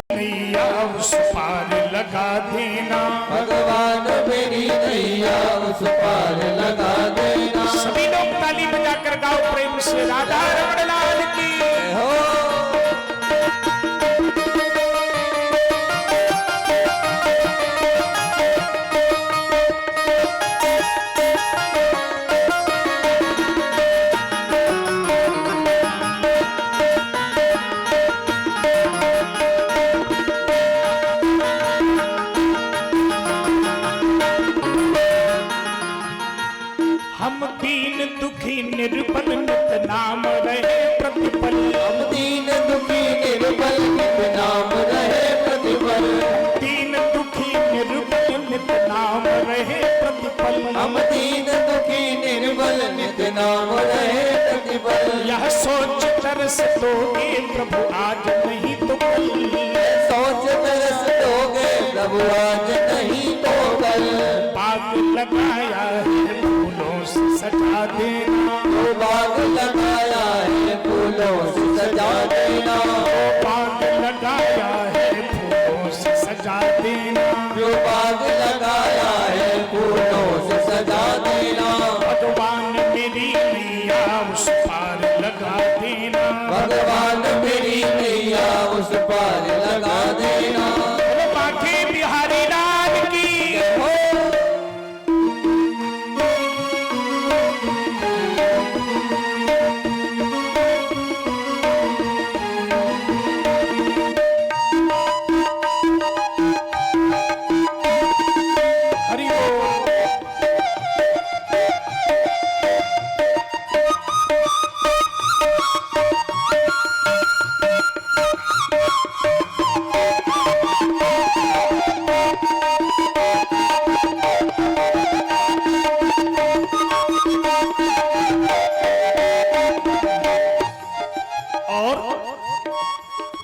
नैया उस पार लगा देना, भगवान मेरी नैया उस पार लगा देना। सभी लोग ताली बजाकर गाओ प्रेम से राधा रमण लाल की हो। हम दीन दुखी निर्बल नित नाम रहे प्रतिपल, हम दीन दुखी निर्बल नित नाम रहे प्रतिपल। दीन दुखी निर्बल नित नाम रहे प्रतिपल, हम दीन दुखी निर्बल नित नाम रहे प्रतिपल। यह सोच तरस दोगे प्रभु आज नहीं तो कल, सोच तरस दोगे प्रभु आज नहीं तो कल। बाग लगाया है फूलों से सजा देना, जो बाग लगाया है फूलों से सजा देना। बाग लगाया है फूलों से सजा देना, जो बाग लगाया है फूलों से सजा देना। भगवान मेरी नैया उस पार लगा देना, भगवान मेरी नैया उस पार लगा देना। बाकी बिहारी लाल की हो। हरि बोल। और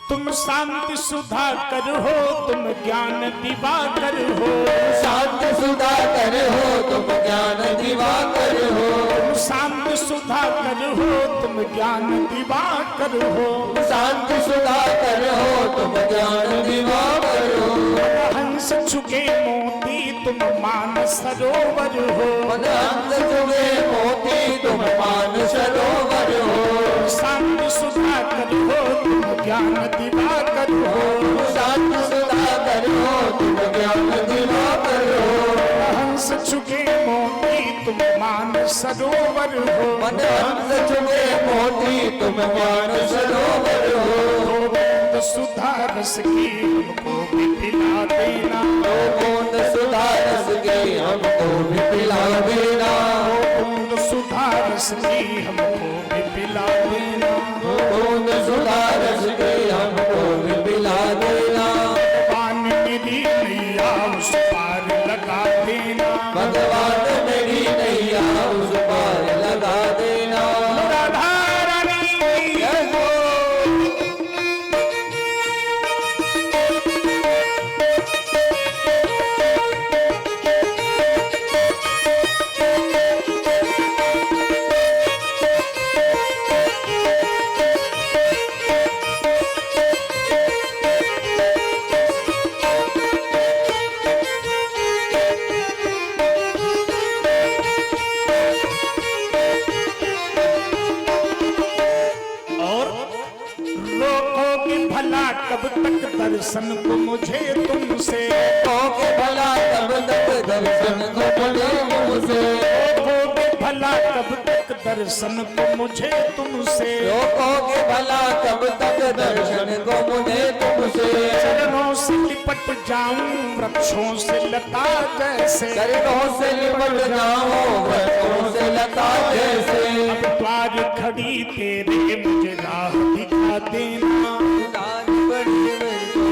तुम शांति सुधाकर हो, तुम ज्ञान दिवाकर हो, शांत सुधाकर हो तुम ज्ञान दिवाकर हो। तुम शांत सुधाकर हो, तुम ज्ञान दिवाकर हो, शांत सुधाकर हो तुम ज्ञान दिवाकर हो। हंस छुके मोती तुम मान सरोवर हो, मन अंत जुगे मोती तुम मान सरोवर हो। शांत सुधाकर हो, तुम ज्ञान दिवाकर हो, शांत सुधाकर हो तुम ज्ञान दिवाकर हो। हंस छुके मोती तुम मान सरोवर हो, मन अंत जुगे मोती तुम मान सरोवर हो। गोविंद सुधा रस की हमको भी पिला देना, गोविंद सुधा रस की हमको भी पिला देना। गोविंद सुधा रस की हमको भी पिला देना, गोविंद सुधा रस की हमको भी पिला देना। भगवान मेरी नैया उस पार लगा देना, भगवान मेरी नैया उस पार लगा देना। राधा रानी जय हो। रोकोगे भला कब तक दर्शन को मुझे तुमसे, रोकोगे भला तब तक दर्शन को मुझे तुमसे। रोकोगे भला कब तक दर्शन को मुझे तुमसे, रोकोगे भला तब तक दर्शन को मुझे तुमसे। चरणों से लिपट जाऊं वृक्षों से लता जैसे, चरणों से लिपट जाऊं वृक्षों से लता जैसे। अब द्वार खड़ी तेरे मुझे राह दिखा देना, दार बड़ी मेरे को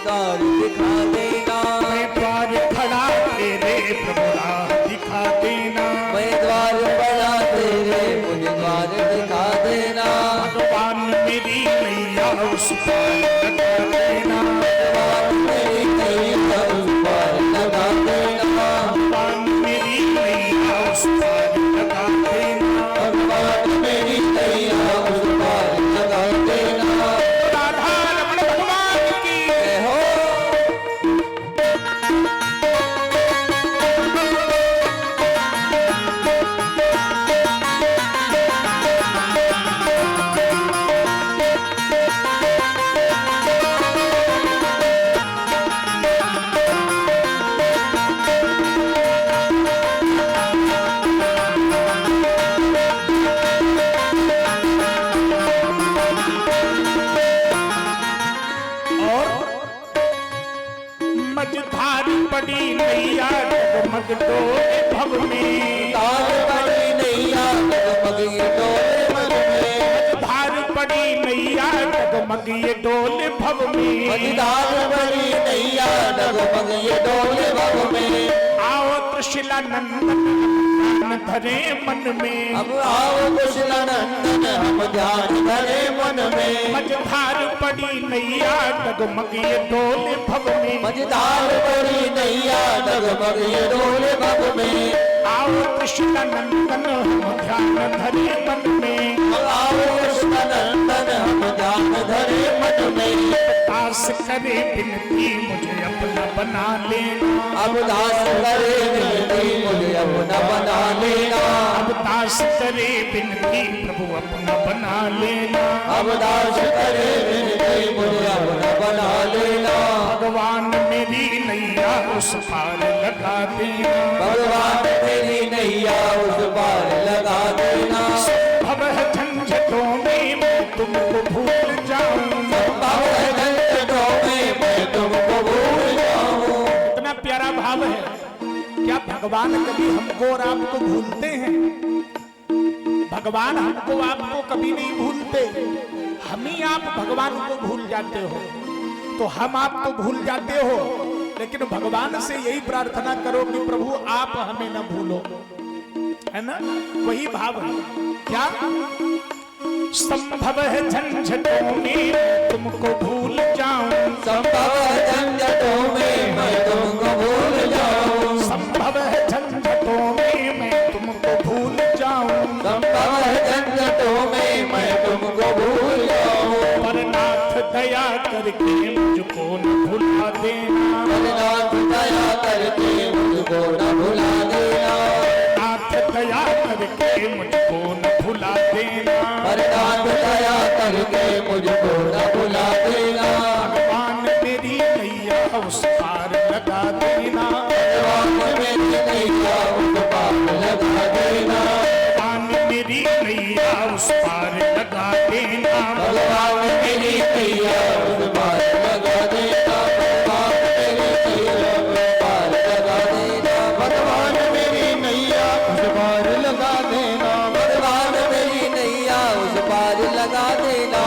दार दिखा देना। मैं द्वार खड़ा तेरे प्रभु राह दिखा देना, मैं द्वार बड़ा तेरे मुझे द्वार दिखा देना। भगवान मेरी नैया उस पार लगा देना, भगवान मेरी नैया उस पार लगा देना। भगवान मेरी नैया उस पार लगा देना, भगवान मेरी नैया उस पार लगा देना। राधा रमण भगवान की डगमग डोले भव में, धार पड़ी नैया डगमग ये डोले मन में, धार पड़ी नैया डगमग ये डोले भव में, मझधार पड़ी नैया डगमग ये डोले भव में। आओ त्रिशिला नंदन ध्यान धरे मन में, अब आओ कुशल नंदन हम ध्यान धरे मन में, मझधार पड़ी नैया डगमग ये डोले भव में, मझधार पड़ी नैया डगमग ये डोले भव में। आओ त्रिशिला नंदन हम ध्यान धरे मन में, अब आओ कुशल नंदन हम ध्यान धरे मन में। दास करे बिनती मुझे अपना बना लेना, अब दास करे विनती मुझे अपना बना लेना, अब दास करे बिनती प्रभु अपना बना लेना, अब दास करे विनती मुझे अपना बना लेना। भगवान मेरी नैया उस पार लगा देना, भगवान मेरी नैया उस पार लगा देना। भव है झंझटों में मैं तुमको भूल जाऊं, भव है झंझटों में मैं तुमको भूल जाऊं। इतना प्यारा भाव है। क्या भगवान कभी हमको और आपको भूलते हैं? भगवान हमको आपको कभी नहीं भूलते, हम ही आप भगवान को भूल जाते हो। तो हम आपको भूल जाते हो, लेकिन भगवान से यही प्रार्थना करो कि प्रभु आप हमें न भूलो, है ना? वही भाव है। क्या संभव है झंझटों में तुमको भूल जाऊं, संभव है झंझटों में मैं तुमको भूल जाऊं, संभव है झंझटों में मैं तुमको भूल जाऊं, संभव है झंझटों में मैं तुमको भूल जाऊं। पर नाथ दया करके मुझको न भुला देना, नाथ दया करके मुझको न भुला देना, नाथ दया करके मुझको न भुला देना, नाथ दया करके मुझको न भुला देना। भगवान मेरी नैया उस पार लगा देना, भगवान मेरी नैया उस पार लगा देना, भगवान मेरी नैया उस पार लगा देना, भगवान मेरी नैया उस पार लगा देना, भगवान मेरी नैया उस पार लगा देना, भगवान मेरी नैया उस पार लगा देना, भगवान मेरी नैया उस पार लगा देना।